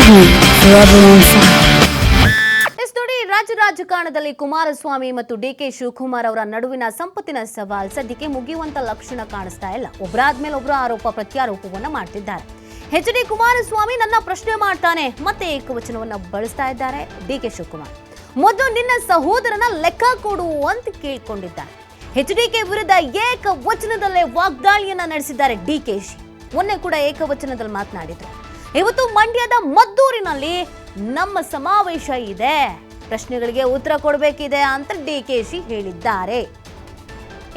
TV, forever on fire. ನೋಡಿ, ರಾಜ್ಯ ರಾಜಕಾರಣದಲ್ಲಿ ಕುಮಾರಸ್ವಾಮಿ ಮತ್ತು ಡಿಕೆ ಶಿವಕುಮಾರ್ ಅವರ ನಡುವಿನ ಸಂಪತ್ತಿನ ಸವಾಲ್ ಸದ್ಯಕ್ಕೆ ಮುಗಿಯುವಂತ ಲಕ್ಷಣ ಕಾಣಿಸ್ತಾ ಇಲ್ಲ. ಒಬ್ಬರಾದ್ಮೇಲೆ ಒಬ್ಬರು ಆರೋಪ ಪ್ರತ್ಯಾರೋಪವನ್ನ ಮಾಡ್ತಿದ್ದಾರೆ. ಎಚ್.ಡಿ. ಕುಮಾರಸ್ವಾಮಿ ನನ್ನ ಪ್ರಶ್ನೆ ಮಾಡ್ತಾನೆ, ಮತ್ತೆ ಏಕವಚನವನ್ನ ಬಳಸ್ತಾ ಇದ್ದಾರೆ ಡಿಕೆ ಶಿವಕುಮಾರ್. ಮೊದಲು ನಿನ್ನ ಸಹೋದರನ ಲೆಕ್ಕ ಕೊಡು ಅಂತ ಕೇಳಿಕೊಂಡಿದ್ದಾರೆ. ಎಚ್.ಡಿ.ಕೆ ವಿರುದ್ಧ ಏಕವಚನದಲ್ಲೇ ವಾಗ್ದಾಳಿಯನ್ನ ನಡೆಸಿದ್ದಾರೆ ಡಿಕೆಶಿ. ಮೊನ್ನೆ ಕೂಡ ಏಕವಚನದಲ್ಲಿ ಮಾತನಾಡಿದ್ರು. ಇವತ್ತು ಮಂಡ್ಯದ ಮದ್ದೂರಿನಲ್ಲಿ ನಮ್ಮ ಸಮಾವೇಶ ಇದೆ, ಪ್ರಶ್ನೆಗಳಿಗೆ ಉತ್ತರ ಕೊಡಬೇಕಿದೆ ಅಂತ ಡಿಕೆಶಿ ಹೇಳಿದ್ದಾರೆ.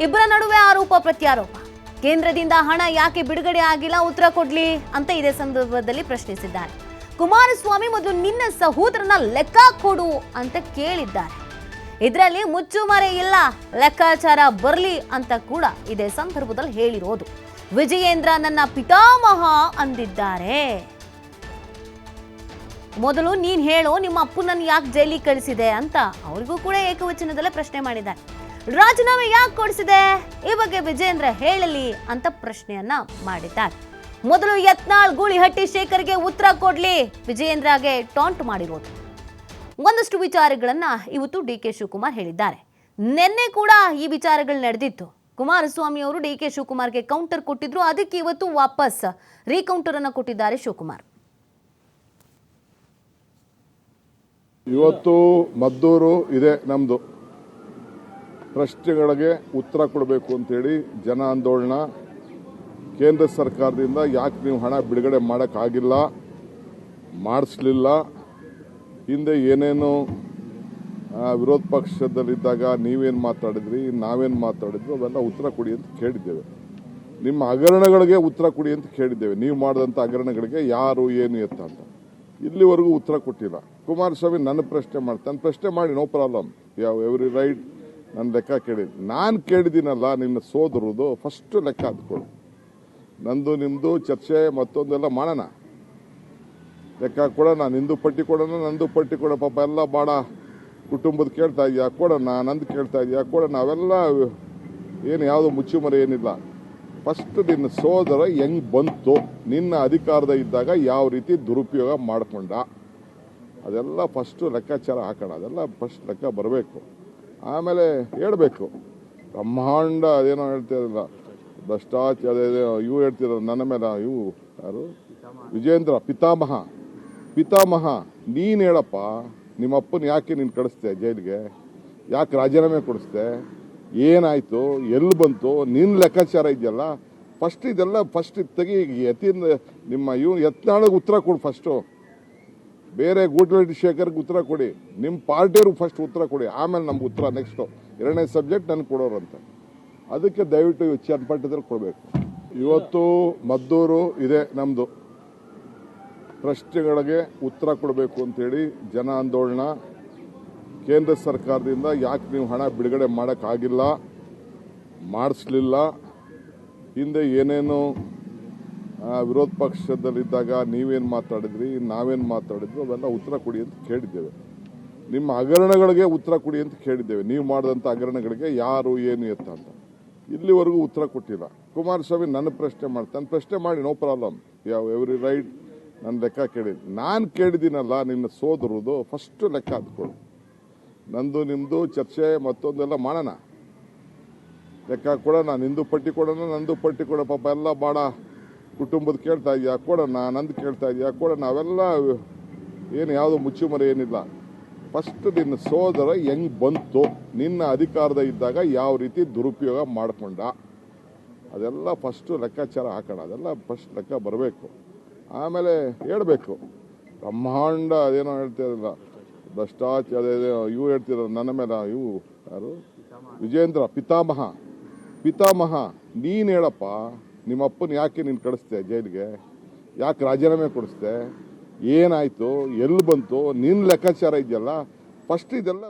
ಇಬ್ಬರ ನಡುವೆ ಆರೋಪ ಪ್ರತ್ಯಾರೋಪ. ಕೇಂದ್ರದಿಂದ ಹಣ ಯಾಕೆ ಬಿಡುಗಡೆ ಆಗಿಲ್ಲ, ಉತ್ತರ ಕೊಡ್ಲಿ ಅಂತ ಇದೇ ಸಂದರ್ಭದಲ್ಲಿ ಪ್ರಶ್ನಿಸಿದ್ದಾರೆ. ಕುಮಾರಸ್ವಾಮಿ ಮೊದಲು ನಿನ್ನ ಸಹೋದರನ ಲೆಕ್ಕ ಕೊಡು ಅಂತ ಕೇಳಿದ್ದಾರೆ. ಇದರಲ್ಲಿ ಮುಚ್ಚುಮರೆ ಇಲ್ಲ, ಲೆಕ್ಕಾಚಾರ ಬರ್ಲಿ ಅಂತ ಕೂಡ ಇದೇ ಸಂದರ್ಭದಲ್ಲಿ ಹೇಳಿರೋದು. ವಿಜಯೇಂದ್ರ ನನ್ನ ಪಿತಾಮಹ ಅಂದಿದ್ದಾರೆ. ಮೊದಲು ನೀನ್ ಹೇಳು, ನಿಮ್ಮ ಅಪ್ಪನನ್ನು ಯಾಕೆ ಜೈಲಿಗೆ ಕಳಿಸಿದೆ ಅಂತ ಅವ್ರಿಗೂ ಕೂಡ ಏಕವಚನದಲ್ಲೇ ಪ್ರಶ್ನೆ ಮಾಡಿದ್ದಾರೆ. ರಾಜೀನಾಮೆ ಯಾಕೆ ಕೊಡಿಸಿದೆ, ಈ ಬಗ್ಗೆ ವಿಜಯೇಂದ್ರ ಹೇಳಲಿ ಅಂತ ಪ್ರಶ್ನೆಯನ್ನ ಮಾಡಿದ್ದಾರೆ. ಮೊದಲು ಯತ್ನಾಳ್ ಗೂಳಿಹಟ್ಟಿ ಶೇಖರ್ಗೆ ಉತ್ತರ ಕೊಡ್ಲಿ, ವಿಜಯೇಂದ್ರಗೆ ಟಾಂಟ್ ಮಾಡಿರೋದು. ಒಂದಷ್ಟು ವಿಚಾರಗಳನ್ನ ಇವತ್ತು ಡಿಕೆ ಶಿವಕುಮಾರ್ ಹೇಳಿದ್ದಾರೆ. ನಿನ್ನೆ ಕೂಡ ಈ ವಿಚಾರಗಳು ನಡೆದಿತ್ತು. ಕುಮಾರಸ್ವಾಮಿ ಅವರು ಡಿಕೆ ಶಿವಕುಮಾರ್ಗೆ ಕೌಂಟರ್ ಕೊಟ್ಟಿದ್ರು, ಅದಕ್ಕೆ ಇವತ್ತು ವಾಪಸ್ ರೀಕೌಂಟರ್ ಅನ್ನ ಕೊಟ್ಟಿದ್ದಾರೆ ಶಿವಕುಮಾರ್. ಇವತ್ತು ಮದ್ದೂರು ಇದೆ ನಮ್ಮದು. ಪ್ರಶ್ನೆಗಳಿಗೆ ಉತ್ತರ ಕೊಡಬೇಕು ಅಂತೇಳಿ ಜನ ಆಂದೋಲನ. ಕೇಂದ್ರ ಸರ್ಕಾರದಿಂದ ಯಾಕೆ ನೀವು ಹಣ ಬಿಡುಗಡೆ ಮಾಡೋಕ್ಕಾಗಿಲ್ಲ, ಮಾಡಿಸ್ಲಿಲ್ಲ, ಹಿಂದೆ ಏನೇನು ವಿರೋಧ ಪಕ್ಷದಲ್ಲಿದ್ದಾಗ ನೀವೇನು ಮಾತಾಡಿದ್ರಿ, ನಾವೇನು ಮಾತಾಡಿದ್ವಿ, ಅವೆಲ್ಲ ಉತ್ತರ ಕೊಡಿ ಅಂತ ಕೇಳಿದ್ದೇವೆ. ನಿಮ್ಮ ಹಗರಣಗಳಿಗೆ ಉತ್ತರ ಕೊಡಿ ಅಂತ ಕೇಳಿದ್ದೇವೆ. ನೀವು ಮಾಡಿದಂಥ ಹಗರಣಗಳಿಗೆ ಯಾರು ಏನು ಎತ್ತ ಅಂತ ಇಲ್ಲಿವರೆಗೂ ಉತ್ತರ ಕೊಟ್ಟಿಲ್ಲ. ಕುಮಾರಸ್ವಾಮಿ ನನ್ನ ಪ್ರಶ್ನೆ ಮಾಡ್ತಾನೆ, ಪ್ರಶ್ನೆ ಮಾಡಿ, ನೋ ಪ್ರಾಬ್ಲಮ್, ಎವ್ರಿ ರೈಟ್. ನನ್ನ ಲೆಕ್ಕ ಕೇಳಿದ್ ನಾನು ಕೇಳಿದ್ದೀನಲ್ಲ, ನಿನ್ನ ಸೋದರದು ಫಸ್ಟ್ ಲೆಕ್ಕ ಹಾಕ್ಕೊಳ್ಳು. ನಂದು ನಿಮ್ಮದು ಚರ್ಚೆ ಮತ್ತೊಂದೆಲ್ಲ ಮಾಡೋಣ, ಲೆಕ್ಕ ಕೊಡೋಣ. ನಿಂದು ಪಟ್ಟಿ ಕೊಡೋಣ, ನಂದು ಪಟ್ಟಿ ಕೊಡೋಣ. ಪಾಪ ಎಲ್ಲ ಬಾಡ ಕುಟುಂಬದ ಕೇಳ್ತಾ ಇದೆಯಾ, ಕೊಡೋಣ. ನಂದು ಕೇಳ್ತಾ ಇದೆಯಾ, ಕೊಡೋಣ. ಅವೆಲ್ಲ ಏನು ಯಾವುದು ಮುಚ್ಚುಮರೆ ಏನಿಲ್ಲ. ಫಸ್ಟ್ ನಿನ್ನ ಸೋದರ ಹೆಂಗ್ ಬಂತು, ನಿನ್ನ ಅಧಿಕಾರದ ಇದ್ದಾಗ ಯಾವ ರೀತಿ ದುರುಪಯೋಗ ಮಾಡ್ಕೊಂಡ, ಅದೆಲ್ಲ ಫಸ್ಟ್ ಲೆಕ್ಕಾಚಾರ ಹಾಕೋಣ. ಅದೆಲ್ಲ ಫಸ್ಟ್ ಲೆಕ್ಕ ಬರಬೇಕು. ಆಮೇಲೆ ಹೇಳಬೇಕು. ಬ್ರಹ್ಮಾಂಡ ಅದೇನೋ ಹೇಳ್ತಿರಲ್ಲ, ಭ್ರಷ್ಟಾಚಾರ ಇವು ಹೇಳ್ತಿರ ನನ್ನ ಮೇಲೆ. ಇವು ಯಾರು, ವಿಜಯೇಂದ್ರ ಪಿತಾಮಹ ನೀನು ಹೇಳಪ್ಪ, ನಿಮ್ಮ ಅಪ್ಪನ ಯಾಕೆ ನೀನು ಕಳಿಸ್ದೆ ಜೈಲಿಗೆ, ಯಾಕೆ ರಾಜೀನಾಮೆ ಕೊಡಿಸ್ದೆ, ಏನಾಯ್ತು, ಎಲ್ಲಿ ಬಂತು, ನಿನ್ನ ಲೆಕ್ಕಾಚಾರ ಇದೆಯಲ್ಲ ಫಸ್ಟ್. ಇದೆಲ್ಲ ಫಸ್ಟ್ ತೆಗಿ. ನಿಮ್ಮ ಯತ್ನಾಳಿಗೆ ಉತ್ತರ ಕೊಡು ಫಸ್ಟು. ಬೇರೆ ಗೂಳಿಹಟ್ಟಿ ಶೇಖರ್ಗೆ ಉತ್ತರ ಕೊಡಿ, ನಿಮ್ಮ ಪಾರ್ಟಿಯವ್ರಿಗೆ ಫಸ್ಟ್ ಉತ್ತರ ಕೊಡಿ, ಆಮೇಲೆ ನಮ್ಗೆ ಉತ್ತರ ನೆಕ್ಸ್ಟು. ಎರಡನೇ ಸಬ್ಜೆಕ್ಟ್ ನನಗೆ ಕೊಡೋರಂತೆ. ಅದಕ್ಕೆ ದಯವಿಟ್ಟು ಚನ್ನಪಟ್ಟಣದಲ್ಲಿ ಕೊಡಬೇಕು. ಇವತ್ತು ಮದ್ದೂರು ಇದೆ ನಮ್ಮದು. ಪ್ರಶ್ನೆಗಳಿಗೆ ಉತ್ತರ ಕೊಡಬೇಕು ಅಂತೇಳಿ ಜನ ಆಂದೋಲನ. ಕೇಂದ್ರ ಸರ್ಕಾರದಿಂದ ಯಾಕೆ ನೀವು ಹಣ ಬಿಡುಗಡೆ ಮಾಡೋಕ್ಕಾಗಿಲ್ಲ, ಮಾಡಿಸ್ಲಿಲ್ಲ, ಹಿಂದೆ ಏನೇನು ವಿರೋಧ ಪಕ್ಷದಲ್ಲಿದ್ದಾಗ ನೀವೇನು ಮಾತಾಡಿದ್ರಿ, ನಾವೇನು ಮಾತಾಡಿದ್ವಿ, ಅವೆಲ್ಲ ಉತ್ತರ ಕೊಡಿ ಅಂತ ಕೇಳಿದ್ದೇವೆ. ನಿಮ್ಮ ಹಗರಣಗಳಿಗೆ ಉತ್ತರ ಕೊಡಿ ಅಂತ ಕೇಳಿದ್ದೇವೆ. ನೀವು ಮಾಡಿದಂಥ ಹಗರಣಗಳಿಗೆ ಯಾರು ಏನು ಎತ್ತ ಅಂತ ಇಲ್ಲಿವರೆಗೂ ಉತ್ತರ ಕೊಟ್ಟಿಲ್ಲ. ಕುಮಾರಸ್ವಾಮಿ ನನ್ನ ಪ್ರಶ್ನೆ ಮಾಡ್ತಾನೆ, ಪ್ರಶ್ನೆ ಮಾಡಿ, ನೋ ಪ್ರಾಬ್ಲಮ್, ಎವ್ರಿ ರೈಟ್. ನನ್ನ ಲೆಕ್ಕ ಕೇಳಿದ್ ನಾನು ಕೇಳಿದ್ದೀನಲ್ಲ, ನಿನ್ನ ಸೋದರದು ಫಸ್ಟ್ ಲೆಕ್ಕ ಹಾಕ್ಕೊಳ್ಳು. ನಂದು ನಿಮ್ಮದು ಚರ್ಚೆ ಮತ್ತೊಂದೆಲ್ಲ ಮಾಡೋಣ, ಲೆಕ್ಕ ಕೊಡೋಣ. ನಿಂದು ಪಟ್ಟಿ ಕೊಡೋಣ, ನಂದು ಪಟ್ಟಿ ಕೊಡೋಣ. ಪಾಪ ಎಲ್ಲ ಬಾಡ ಕುಟುಂಬದ ಕೇಳ್ತಾ ಇದೆಯಾ, ಕೊಡೋಣ. ನಂದು ಕೇಳ್ತಾ ಇದೆಯಾ, ಕೊಡೋಣ. ಅವೆಲ್ಲ ಏನು ಯಾವುದು ಮುಚ್ಚುಮರೆ ಏನಿಲ್ಲ. ಫಸ್ಟ್ ನಿನ್ನ ಸೋದರ ಹೆಂಗ್ ಬಂತು, ನಿನ್ನ ಅಧಿಕಾರದ ಇದ್ದಾಗ ಯಾವ ರೀತಿ ದುರುಪಯೋಗ ಮಾಡ್ಕೊಂಡ, ಅದೆಲ್ಲ ಫಸ್ಟ್ ಲೆಕ್ಕಾಚಾರ ಹಾಕೋಣ. ಅದೆಲ್ಲ ಫಸ್ಟ್ ಲೆಕ್ಕ ಬರಬೇಕು. ಆಮೇಲೆ ಹೇಳಬೇಕು. ಬ್ರಹ್ಮಾಂಡ ಅದೇನೋ ಹೇಳ್ತಿರಲ್ಲ, ಭ್ರಷ್ಟಾಚಾರ ಇವು ಹೇಳ್ತಿರ ನನ್ನ ಮೇಲೆ. ಇವು ಯಾರು, ವಿಜಯೇಂದ್ರ ಪಿತಾಮಹ ನೀನು ಹೇಳಪ್ಪ, ನಿಮ್ಮ ಅಪ್ಪನ ಯಾಕೆ ನೀನು ಕಳಿಸ್ದೆ ಜೈಲಿಗೆ, ಯಾಕೆ ರಾಜೀನಾಮೆ ಕೊಡಿಸ್ದೆ, ಏನಾಯ್ತು, ಎಲ್ಲಿ ಬಂತು, ನಿನ್ನ ಲೆಕ್ಕಾಚಾರ ಇದೆಯಲ್ಲ ಫಸ್ಟ್. ಇದೆಲ್ಲ